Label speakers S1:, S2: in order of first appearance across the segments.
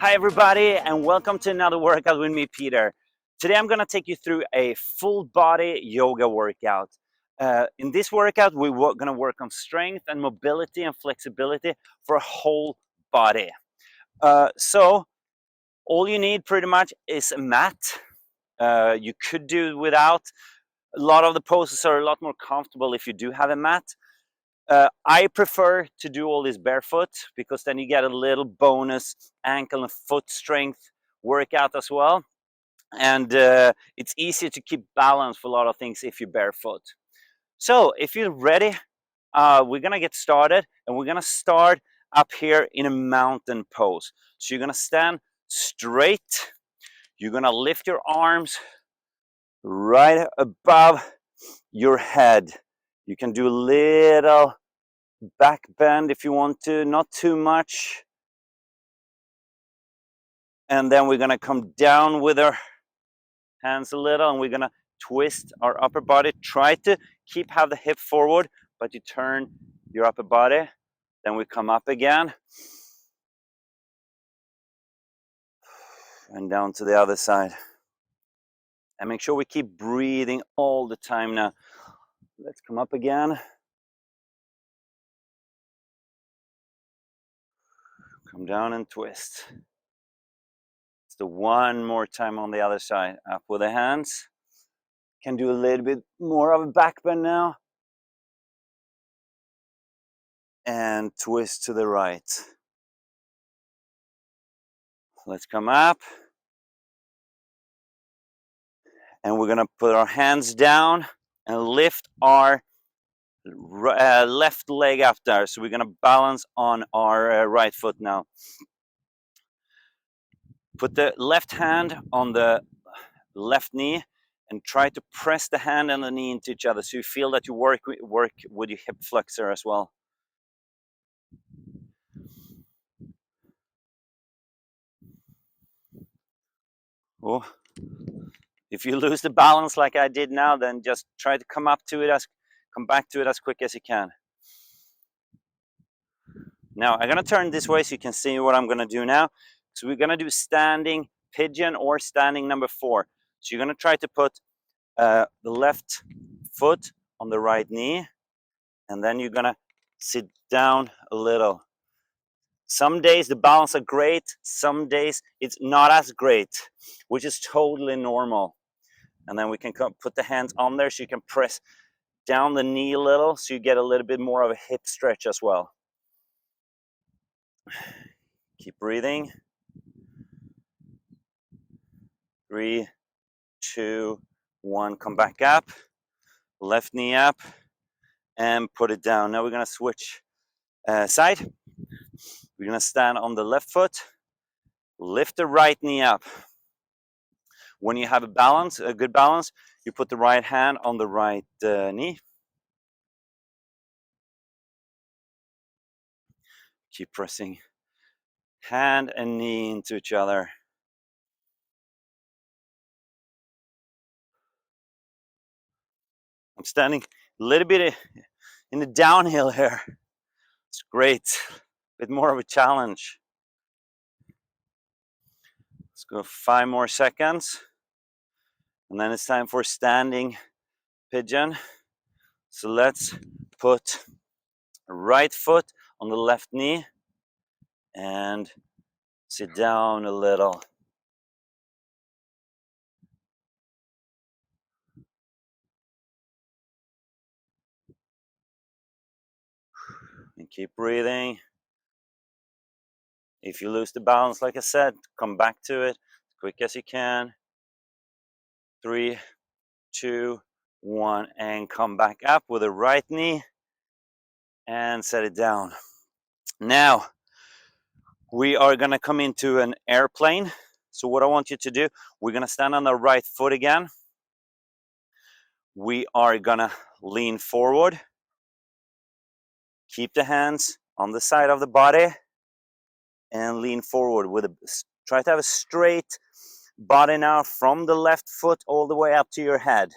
S1: Hi everybody, and welcome to another workout with me, Peter. Today I'm going to take you through a full body yoga workout. In this workout, we're going to work on strength and mobility and flexibility for a whole body. So all you need pretty much is a mat. You could do without. A lot of the poses are a lot more comfortable if you do have a mat. I prefer to do all this barefoot because then you get a little bonus ankle and foot strength workout as well. And it's easier to keep balance for a lot of things if you're barefoot. So if you're ready, we're gonna get started, and we're gonna start up here in a mountain pose. So you're gonna stand straight. You're gonna lift your arms right above your head. You can do a little back bend if you want to, not too much. And then we're gonna come down with our hands a little, and we're gonna twist our upper body. Try to have the hip forward, but you turn your upper body. Then we come up again. And down to the other side. And make sure we keep breathing all the time now. Let's come up again. Come down and twist. Let's do one more time on the other side. Up with the hands. Can do a little bit more of a back bend now. And twist to the right. Let's come up. And we're gonna put our hands down and lift our left leg up there. So we're gonna balance on our right foot now. Put the left hand on the left knee and try to press the hand and the knee into each other so you feel that you work with your hip flexor as well. Oh. If you lose the balance like I did now, then just try to come back to it as quick as you can. Now I'm gonna turn this way so you can see what I'm gonna do now. So we're gonna do standing pigeon or standing number 4. So you're gonna try to put the left foot on the right knee, and then you're gonna sit down a little. Some days the balance are great, some days it's not as great, which is totally normal. And then we can put the hands on there so you can press down the knee a little so you get a little bit more of a hip stretch as well. Keep breathing. 3, 2, 1. Come back up. Left knee up and put it down. Now we're going to switch side. We're going to stand on the left foot. Lift the right knee up. When you have a good balance, you put the right hand on the right knee. Keep pressing hand and knee into each other. I'm standing a little bit in the downhill here. It's great. A bit more of a challenge. Let's go 5 more seconds. And then it's time for standing pigeon. So let's put right foot on the left knee and sit down a little. And keep breathing. If you lose the balance, like I said, come back to it as quick as you can. 3, 2, 1, and come back up with the right knee and set it down. Now, we are gonna come into an airplane. So what I want you to do, we're gonna stand on the right foot again. We are gonna lean forward. Keep the hands on the side of the body and lean forward try to have a straight body now from the left foot all the way up to your head.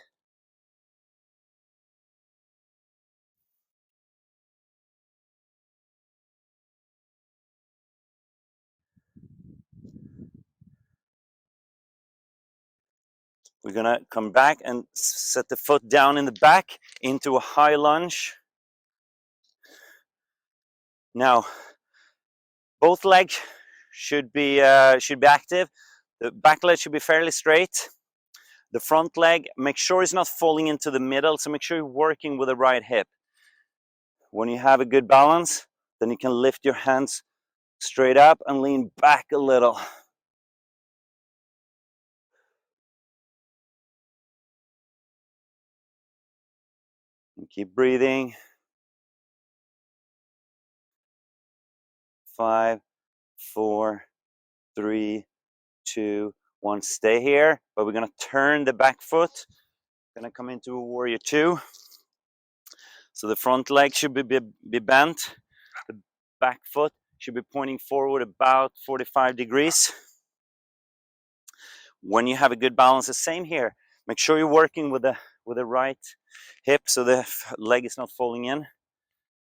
S1: We're gonna come back and set the foot down in the back into a high lunge. Now, both legs should be active. The back leg should be fairly straight. The front leg, make sure it's not falling into the middle, so make sure you're working with the right hip. When you have a good balance, then you can lift your hands straight up and lean back a little. And keep breathing. 5, 4, 3, 2, 1. Stay here, but we're gonna turn the back foot. Gonna come into a warrior 2. So the front leg should be bent. The back foot should be pointing forward about 45 degrees. When you have a good balance, the same here. Make sure you're working with the right hip so the leg is not falling in.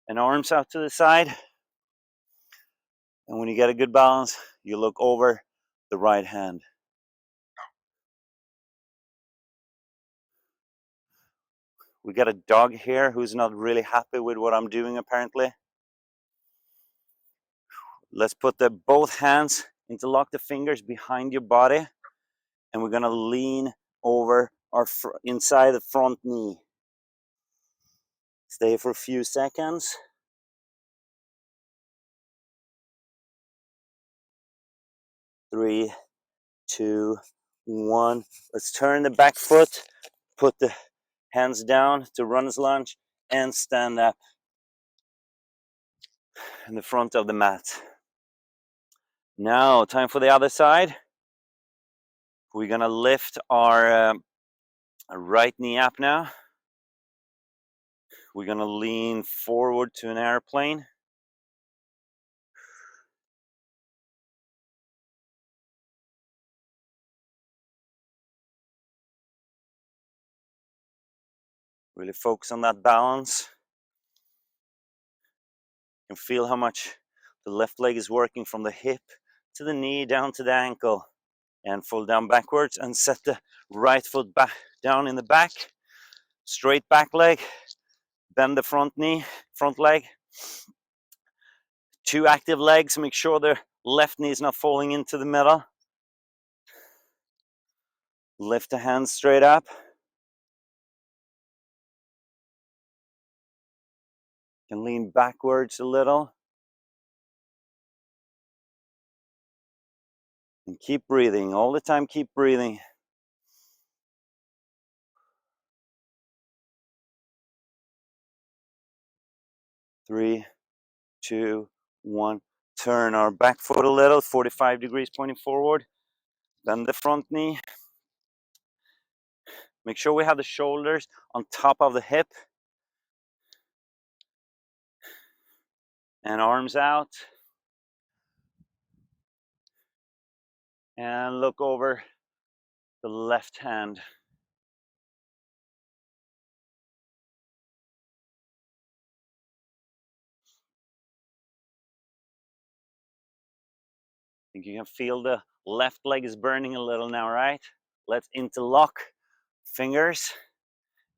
S1: And arms out to the side. And when you get a good balance, you look over the right hand. We got a dog here who's not really happy with what I'm doing apparently. Let's put both hands, interlock the fingers behind your body, and we're gonna lean over inside the front knee. Stay for a few seconds. 3, 2, 1. Let's turn the back foot, put the hands down to runner's lunge, and stand up in the front of the mat. Now, time for the other side. We're gonna lift our right knee up now. We're gonna lean forward to an airplane. Really focus on that balance. You can feel how much the left leg is working from the hip to the knee down to the ankle. And fall down backwards and set the right foot back down in the back. Straight back leg. Bend the front leg. 2 active legs. Make sure the left knee is not falling into the middle. Lift the hands straight up. You can lean backwards a little. And keep breathing. All the time, keep breathing. Three, 2, 1. Turn our back foot a little, 45 degrees pointing forward. Bend the front knee. Make sure we have the shoulders on top of the hip. And arms out. And look over the left hand. I think you can feel the left leg is burning a little now, right? Let's interlock fingers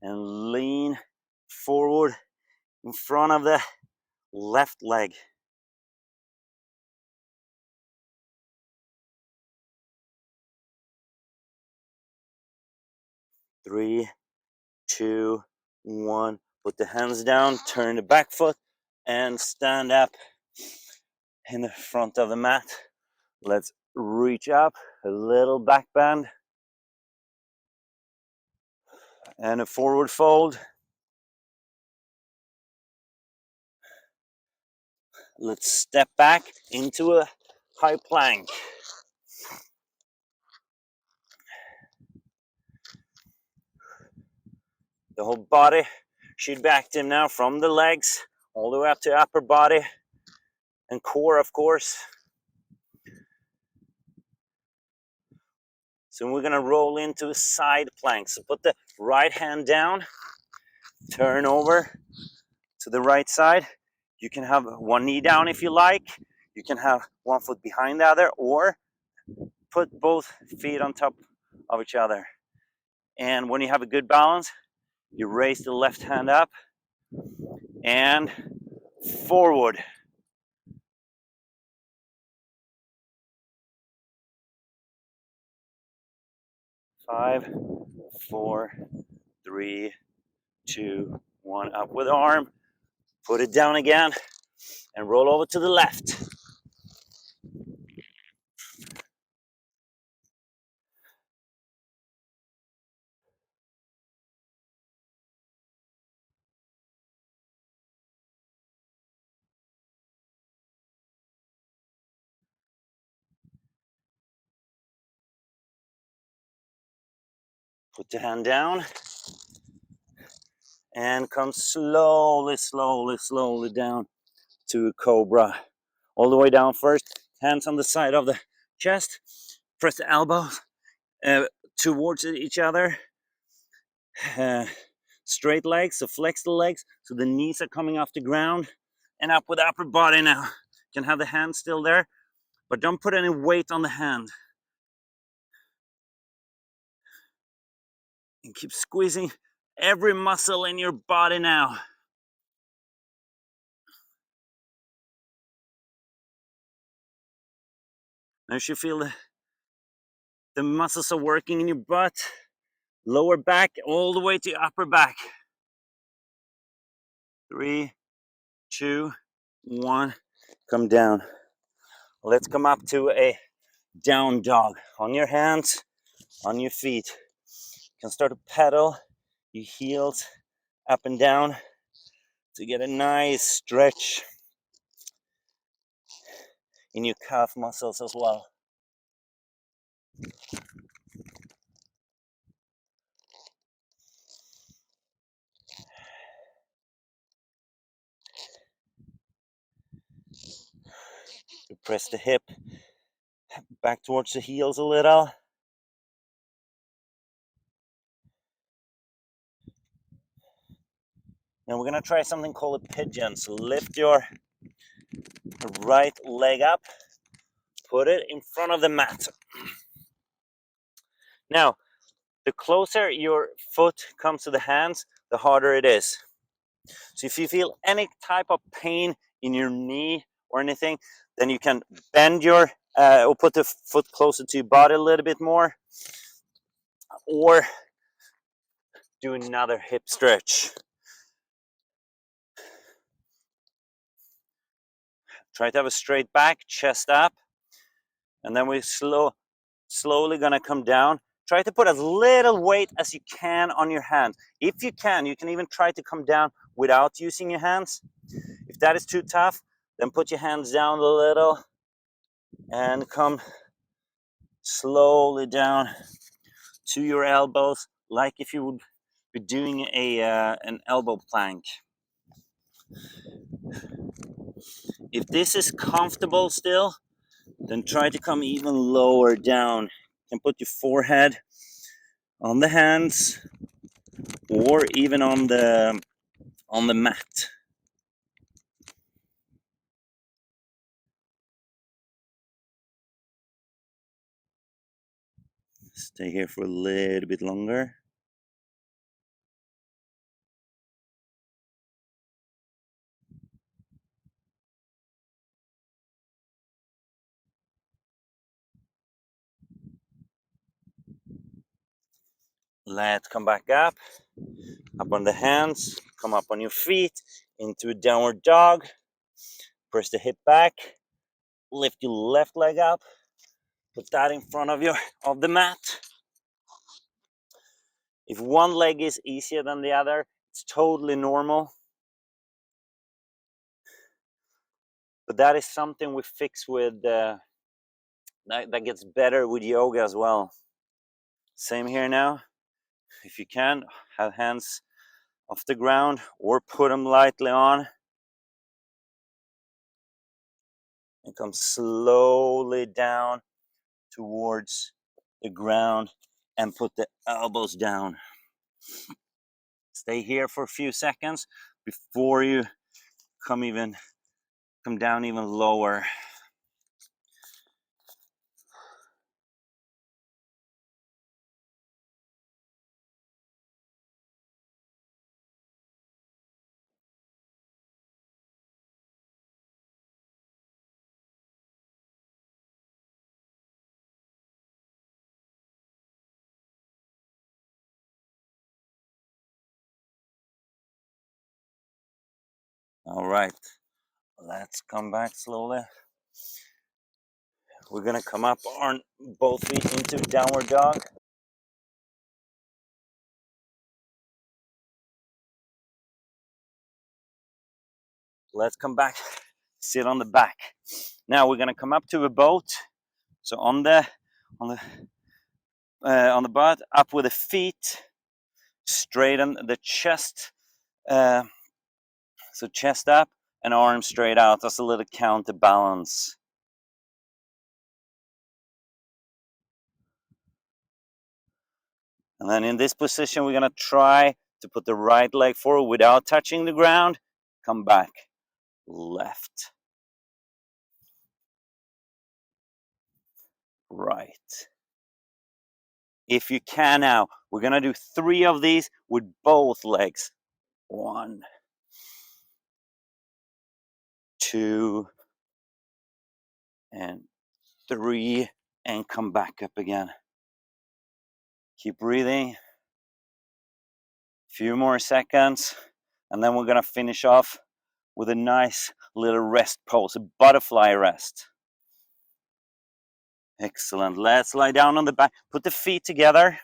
S1: and lean forward in front of the left leg. 3, 2, 1. Put the hands down, turn the back foot, and stand up in the front of the mat. Let's reach up, a little back bend, and a forward fold. Let's step back into a high plank. The whole body should be active now, from the legs all the way up to upper body and core, of course. So we're gonna roll into a side plank. So put the right hand down, turn over to the right side. You can have one knee down if you like. You can have one foot behind the other, or put both feet on top of each other. And when you have a good balance, you raise the left hand up and forward. Five, four, three, two, one. Up with the arm. Put it down again and roll over to the left. Put the hand down and come slowly, slowly, slowly down to a cobra. All the way down first. Hands on the side of the chest. Press the elbows towards each other. Straight legs, so flex the legs, so the knees are coming off the ground. And up with the upper body now. You can have the hand still there, but don't put any weight on the hand. And keep squeezing every muscle in your body now. Now you should feel the muscles are working in your butt, lower back, all the way to your upper back. 3, 2, 1, come down. Let's come up to a down dog. On your hands, on your feet. You can start to pedal your heels up and down to get a nice stretch in your calf muscles as well. You press the hip back towards the heels a little. Now we're gonna try something called a pigeon. So lift your right leg up, put it in front of the mat. Now, the closer your foot comes to the hands, the harder it is. So if you feel any type of pain in your knee or anything, then you can bend your, or put the foot closer to your body a little bit more, or do another hip stretch. Try to have a straight back, chest up, and then we're slowly gonna come down. Try to put as little weight as you can on your hands. If you can even try to come down without using your hands. If that is too tough, then put your hands down a little and come slowly down to your elbows, like if you would be doing an elbow plank. If this is comfortable still, then try to come even lower down. You can put your forehead on the hands or even on the mat. Stay here for a little bit longer. Let's come back up on the hands, come up on your feet into a downward dog. Press the hip back, lift your left leg up, put that in front of the mat. If one leg is easier than the other, it's totally normal. But that is something we fix with, that gets better with yoga as well. Same here now. If you can, have hands off the ground or put them lightly on. And come slowly down towards the ground and put the elbows down. Stay here for a few seconds before you come down even lower. All right, let's come back slowly. We're gonna come up on both feet into downward dog. Let's come back, sit on the back. Now we're gonna come up to a boat. So on the butt, up with the feet, straighten the chest. So chest up and arms straight out. That's a little counterbalance. And then in this position, we're gonna try to put the right leg forward without touching the ground. Come back, left, right. If you can now, we're gonna do 3 of these with both legs. 1, 2, and 3, and come back up again. Keep breathing. Few more seconds, and then we're gonna finish off with a nice little rest pose, a butterfly rest. Excellent. Let's lie down on the back. Put the feet together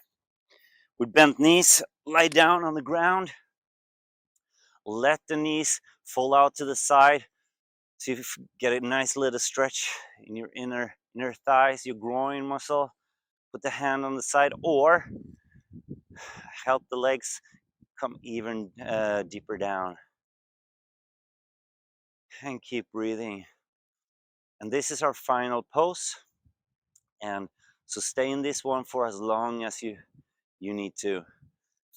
S1: with bent knees. Lie down on the ground. Let the knees fall out to the side. See if you get a nice little stretch in your inner thighs, your groin muscle. Put the hand on the side, or help the legs come even deeper down. And keep breathing. And this is our final pose. And so stay in this one for as long as you need to.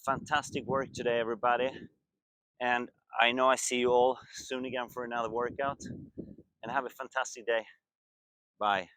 S1: Fantastic work today, everybody. And I know I see you all soon again for another workout. And have a fantastic day. Bye.